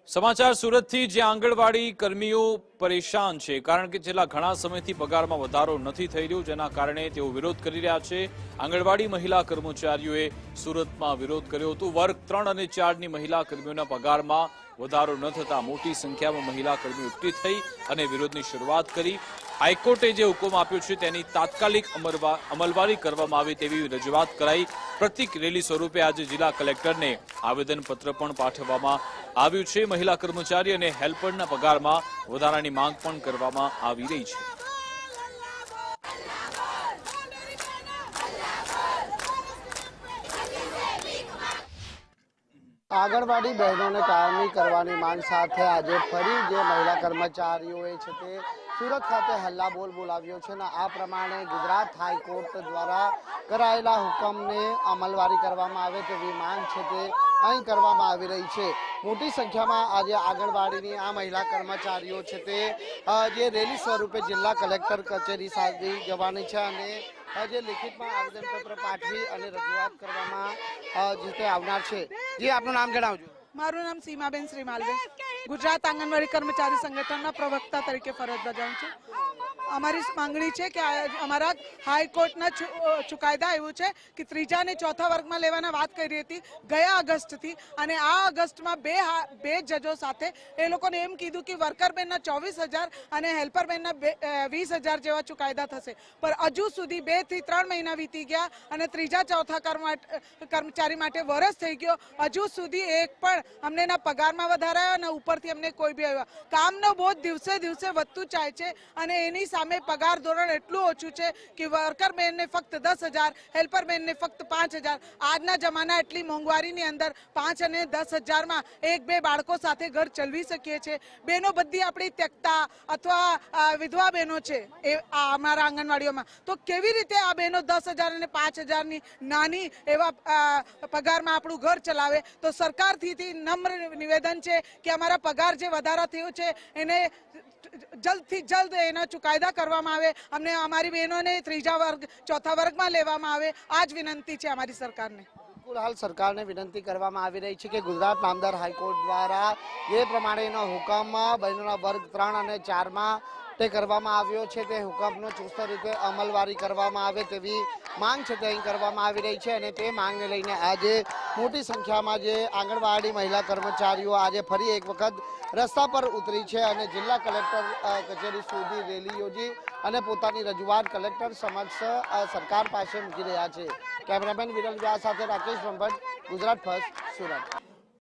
સમાચાર સુરતથી જ્યાં આંગણવાડી કર્મીઓ પરેશાન છે કારણ કે છેલ્લા ઘણા સમયથી પગારમાં વધારો નથી થઈ રહ્યો, જેના કારણે તેઓ વિરોધ કરી રહ્યા છે। આંગણવાડી મહિલા કર્મચારીઓએ સુરતમાં વિરોધ કર્યો હતો। વર્ગ 3 અને 4ની મહિલા કર્મીઓના પગારમાં વધારો ન થતા મોટી સંખ્યામાં મહિલા કર્મીઓ એકઠી થઈ અને વિરોધની શરૂઆત કરી। હાઈકોર્ટે જે હુકમ આપ્યો છે તેની તાત્કાલિક અમલવારી કરવામાં આવે તેવી રજૂઆત કરાઈ। પ્રતિક રેલી સ્વરૂપે આજે જિલ્લા કલેક્ટરને આવેદનપત્ર પણ પાઠવવામાં આવ્યું છે। મહિલા કર્મચારી અને હેલ્પરના પગારમાં વધારાની માંગ પણ કરવામાં આવી રહી છે। आंगणवाड़ी बहनों ने कायमी करवानी मांग साथे आज फरी जे महिला कर्मचारीओ सूरत खाते हल्ला बोल बोलाव्यो छे। आ प्रमाणे गुजरात हाईकोर्ट द्वारा करायेला हुकम ने अमलवारी करवामां आवे तेवी मांग छे ते અહીં કરવામાં આવી રહી છે। મોટી સંખ્યામાં આજે આંગણવાડીની આ મહિલા કર્મચારીઓ છે તે જે રેલી સ્વરૂપે જિલ્લા કલેક્ટર કચેરી સુધી જવાની છે અને જે લિખિતમાં આવેદનપત્ર પાઠવી અને રજૂઆત કરવામાં જે તે આવનાર છે। જે આપનું નામ જણાવજો। મારું નામ સીમાબેન શ્રીમાલવે, ગુજરાત આંગણવાડી કર્મચારી સંગઠનના પ્રવક્તા તરીકે ફરજ બજાવું છું। અમારી માંગણી છે કે અમારા હાઈકોર્ટના ચુકાદા એવું છે કે ત્રીજા અને ચોથા વર્ગમાં લેવાના વાત કરી હતી ગયા ઓગસ્ટથી, અને આ ઓગસ્ટમાં બે જજો સાથે એ લોકોને એમ કીધું કે વર્કર બેનના 24,000 અને હેલ્પર બેનના 20,000 જેવા ચુકાદા થશે, પણ હજુ સુધી 2 થી 3 મહિના વીતી ગયા અને ત્રીજા ચોથા કર્મચારી માટે વરસ થઈ ગયો, હજુ સુધી એક પણ અમને ના પગારમાં વધારા અને ઉપરથી અમને કોઈ બી કામનો બોજ દિવસે દિવસે વધતું જાય છે અને એની સામે પગાર ધોરણ એટલું ઓછું છે કે વર્કર બેનને ફક્ત 10,000, હેલ્પર બેનને ફક્ત 5,000। આજના જમાના એટલી મોંઘવારીની અંદર 5 અને 10,000માં 1-2 બાળકો સાથે ઘર ચલાવી શકીએ છીએ। બહેનો બધી આપણી ત્યક્તા અથવા વિધવા બહેનો છે એ અમારા આંગણવાડીઓમાં, તો કેવી રીતે આ બહેનો 10,000 અને 5,000ની નાની એવા પગારમાં આપણું ઘર ચલાવે? તો સરકારથી નમ્ર નિવેદન છે કે અમારા પગાર જે વધારા થયો છે એને જલ્દથી જલ્દ એના ચુકાદા કરવામાં આવે, અમને અમારી બહેનોને ત્રીજા વર્ગ ચોથા વર્ગમાં લેવામાં આવે, આ જ વિનંતી છે અમારી સરકારને। બિલકુલ, હાલ સરકારને વિનંતી કરવામાં આવી રહી છે કે ગુજરાત નામદાર હાઈકોર્ટ દ્વારા જે પ્રમાણેનો હુકમ બહેનોના વર્ગ 3 અને 4માં તે કરવામાં આવ્યો છે તે હુકમનો ચુસ્ત રીતે અમલવારી કરવામાં આવે તેવી માંગ છે તે અહીં કરવામાં આવી રહી છે અને તે માંગને લઈને આજે મોટી સંખ્યામાં જે આંગણવાડી મહિલા કર્મચારીઓ આજે ફરી એક વખત રસ્તા પર ઉતરી છે અને જિલ્લા કલેક્ટર કચેરી સુધી રેલી યોજી અને પોતાની રજૂઆત કલેક્ટર સમક્ષ સરકાર પાસે મૂકી રહ્યા છે। કેમેરામેન વિરલ વ્યાસ સાથે રાકેશ બ્રહ્મભટ્ટ, ગુજરાત ફર્સ્ટ, સુરત।